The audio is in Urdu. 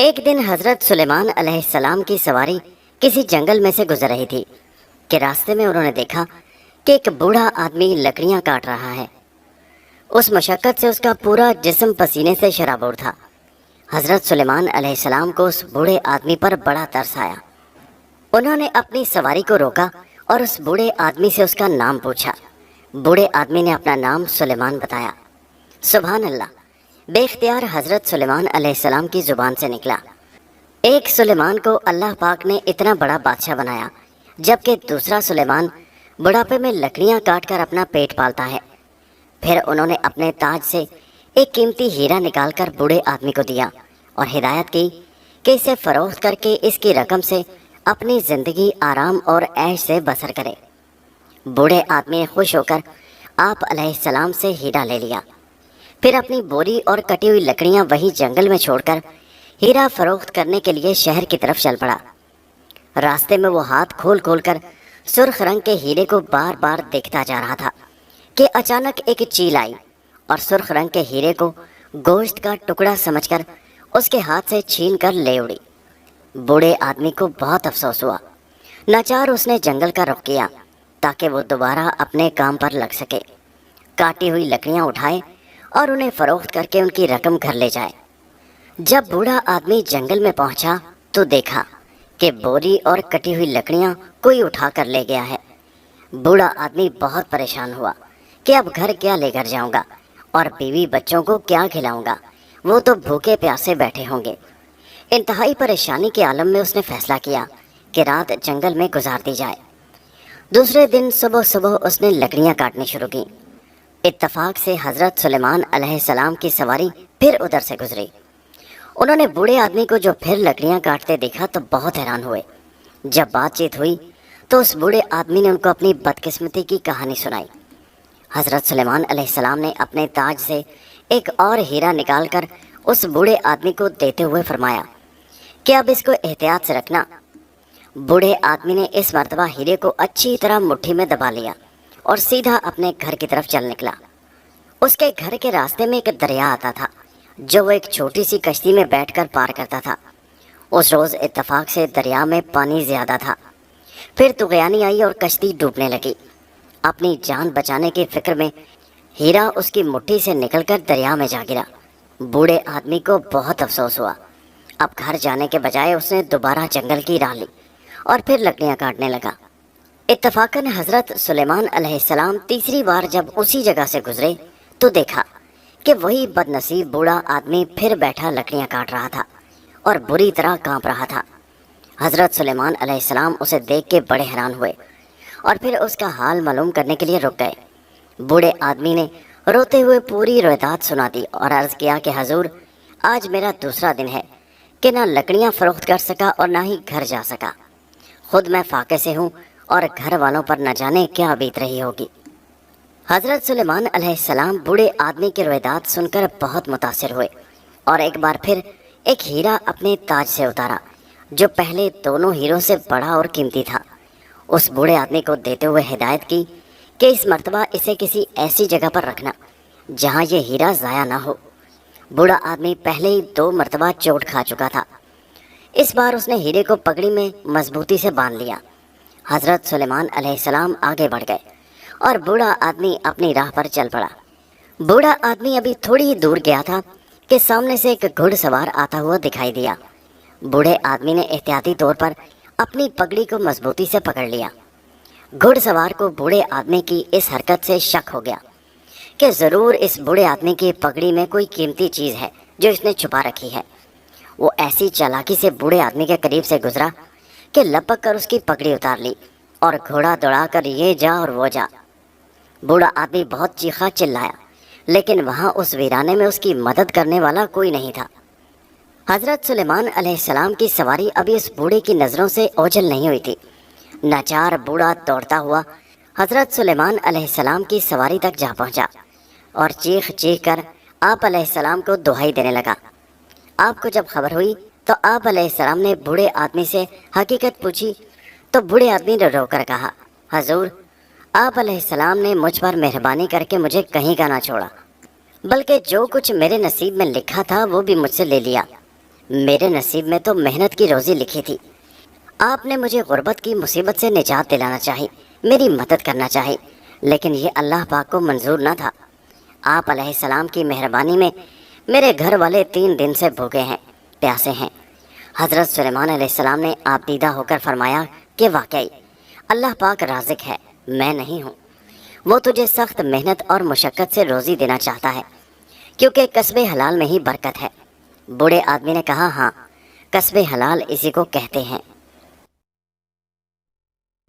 ایک دن حضرت سلیمان علیہ السلام کی سواری کسی جنگل میں سے گزر رہی تھی کہ راستے میں انہوں نے دیکھا کہ ایک بوڑھا آدمی لکڑیاں کاٹ رہا ہے۔ اس مشقت سے اس کا پورا جسم پسینے سے شرابور تھا۔ حضرت سلیمان علیہ السلام کو اس بوڑھے آدمی پر بڑا ترس آیا۔ انہوں نے اپنی سواری کو روکا اور اس بوڑھے آدمی سے اس کا نام پوچھا۔ بوڑھے آدمی نے اپنا نام سلیمان بتایا۔ سبحان اللہ، بے اختیار حضرت سلیمان علیہ السلام کی زبان سے نکلا، ایک سلیمان کو اللہ پاک نے اتنا بڑا بادشاہ بنایا، جبکہ دوسرا سلیمان بڑھاپے میں لکڑیاں کاٹ کر اپنا پیٹ پالتا ہے۔ پھر انہوں نے اپنے تاج سے ایک قیمتی ہیرا نکال کر بوڑھے آدمی کو دیا اور ہدایت کی کہ اسے فروخت کر کے اس کی رقم سے اپنی زندگی آرام اور عیش سے بسر کرے۔ بوڑھے آدمی نے خوش ہو کر آپ علیہ السلام سے ہیرا لے لیا، پھر اپنی بوری اور کٹی ہوئی لکڑیاں وہی جنگل میں چھوڑ کر ہیرا فروخت کرنے کے لیے شہر کی طرف چل پڑا۔ راستے میں وہ ہاتھ کھول کھول کر سرخ رنگ کے ہیرے کو بار بار دیکھتا جا رہا تھا کہ اچانک ایک چیل آئی اور سرخ رنگ کے ہیرے کو گوشت کا ٹکڑا سمجھ کر اس کے ہاتھ سے چھین کر لے اڑی۔ بوڑھے آدمی کو بہت افسوس ہوا۔ ناچار اس نے جنگل کا رخ کیا تاکہ وہ دوبارہ اپنے کام پر لگ سکے، کاٹی ہوئی لکڑیاں اٹھائے اور انہیں فروخت کر کے ان کی رقم گھر لے جائے۔ جب بوڑھا آدمی جنگل میں پہنچا تو دیکھا کہ بوری اور کٹی ہوئی لکڑیاں کوئی اٹھا کر لے گیا ہے۔ بوڑھا آدمی بہت پریشان ہوا کہ اب گھر کیا لے کر جاؤں گا اور بیوی بچوں کو کیا کھلاؤں گا، وہ تو بھوکے پیاسے بیٹھے ہوں گے۔ انتہائی پریشانی کے عالم میں اس نے فیصلہ کیا کہ رات جنگل میں گزار دی جائے۔ دوسرے دن صبح صبح اس نے لکڑیاں کاٹنی شروع کی۔ اتفاق سے حضرت سلیمان علیہ السلام کی سواری پھر ادھر سے گزری۔ انہوں نے بوڑھے آدمی کو جو پھر لکڑیاں کاٹتے دیکھا تو بہت حیران ہوئے۔ جب بات چیت ہوئی تو اس بوڑھے آدمی نے ان کو اپنی بدقسمتی کی کہانی سنائی۔ حضرت سلیمان علیہ السلام نے اپنے تاج سے ایک اور ہیرا نکال کر اس بوڑھے آدمی کو دیتے ہوئے فرمایا کہ اب اس کو احتیاط سے رکھنا۔ بوڑھے آدمی نے اس مرتبہ ہیرے کو اچھی طرح مٹھی میں دبا لیا اور سیدھا اپنے گھر کی طرف چل نکلا۔ اس کے گھر کے راستے میں ایک دریا آتا تھا جو وہ ایک چھوٹی سی کشتی میں بیٹھ کر پار کرتا تھا۔ اس روز اتفاق سے دریا میں پانی زیادہ تھا، پھر طغیانی آئی اور کشتی ڈوبنے لگی۔ اپنی جان بچانے کی فکر میں ہیرا اس کی مٹھی سے نکل کر دریا میں جا گرا۔ بوڑھے آدمی کو بہت افسوس ہوا۔ اب گھر جانے کے بجائے اس نے دوبارہ جنگل کی راہ لی اور پھر لکڑیاں کاٹنے لگا۔ اتفاقاً حضرت سلیمان علیہ السلام تیسری بار جب اسی جگہ سے گزرے تو دیکھا کہ وہی بد نصیب بوڑھا آدمی پھر بیٹھا لکڑیاں کاٹ رہا تھا اور بری طرح کانپ رہا تھا۔ حضرت سلیمان علیہ السلام اسے دیکھ کے بڑے حیران ہوئے اور پھر اس کا حال معلوم کرنے کے لیے رک گئے۔ بوڑھے آدمی نے روتے ہوئے پوری روایت سنا دی اور عرض کیا کہ حضور، آج میرا دوسرا دن ہے کہ نہ لکڑیاں فروخت کر سکا اور نہ ہی گھر جا سکا۔ خود میں فاقے سے ہوں اور گھر والوں پر نہ جانے کیا بیت رہی ہوگی۔ حضرت سلیمان علیہ السلام بوڑھے آدمی کی روایت سن کر بہت متاثر ہوئے اور ایک بار پھر ایک ہیرا اپنے تاج سے اتارا جو پہلے دونوں ہیروں سے بڑا اور قیمتی تھا۔ اس بوڑھے آدمی کو دیتے ہوئے ہدایت کی کہ اس مرتبہ اسے کسی ایسی جگہ پر رکھنا جہاں یہ ہیرا ضائع نہ ہو۔ بوڑھا آدمی پہلے ہی 2 مرتبہ چوٹ کھا چکا تھا۔ اس بار اس نے ہیرے کو پگڑی میں مضبوطی سے باندھ لیا۔ حضرت سلیمان علیہ السلام آگے بڑھ گئے اور بوڑھا آدمی اپنی راہ پر چل پڑا۔ بوڑھا آدمی ابھی تھوڑی ہی دور گیا تھا کہ سامنے سے ایک گھڑ سوار آتا ہوا دکھائی دیا۔ بوڑھے آدمی نے احتیاطی طور پر اپنی پگڑی کو مضبوطی سے پکڑ لیا۔ گھڑ سوار کو بوڑھے آدمی کی اس حرکت سے شک ہو گیا کہ ضرور اس بوڑھے آدمی کی پگڑی میں کوئی قیمتی چیز ہے جو اس نے چھپا رکھی ہے۔ وہ ایسی چالاکی سے بوڑھے آدمی کے قریب سے گزرا کہ لپک کر اس کی پگڑی اتار لی اور گھوڑا دوڑا کر یہ جا اور وہ جا۔ بوڑھا آدمی بہت چیخا چلایا، لیکن وہاں اس ویرانے میں اس کی مدد کرنے والا کوئی نہیں تھا۔ حضرت سلیمان علیہ السلام کی سواری ابھی اس بوڑھے کی نظروں سے اوجھل نہیں ہوئی تھی۔ ناچار بوڑھا دوڑتا ہوا حضرت سلیمان علیہ السلام کی سواری تک جا پہنچا اور چیخ چیخ کر آپ علیہ السلام کو دہائی دینے لگا۔ آپ کو جب خبر ہوئی تو آپ علیہ السلام نے بوڑھے آدمی سے حقیقت پوچھی تو بوڑھے آدمی نے رو کر کہا، حضور، آپ علیہ السلام نے مجھ پر مہربانی کر کے مجھے کہیں کا نہ چھوڑا، بلکہ جو کچھ میرے نصیب میں لکھا تھا وہ بھی مجھ سے لے لیا۔ میرے نصیب میں تو محنت کی روزی لکھی تھی. آپ نے مجھے غربت کی مصیبت سے نجات دلانا چاہی, میری مدد کرنا چاہی, لیکن یہ اللہ پاک کو منظور نہ تھا. آپ علیہ السلام کی مہربانی میں میرے گھر والے 3 دن سے بھوکے ہیں, پیاسے ہیں. حضرت سلیمان علیہ السلام نے آپ دیدہ ہو کر فرمایا کہ واقعی اللہ پاک رازق ہے, میں نہیں ہوں. وہ تجھے سخت محنت اور مشقت سے روزی دینا چاہتا ہے, کیونکہ کسب حلال میں ہی برکت ہے. بوڑھے آدمی نے کہا, ہاں, کسب حلال اسی کو کہتے ہیں.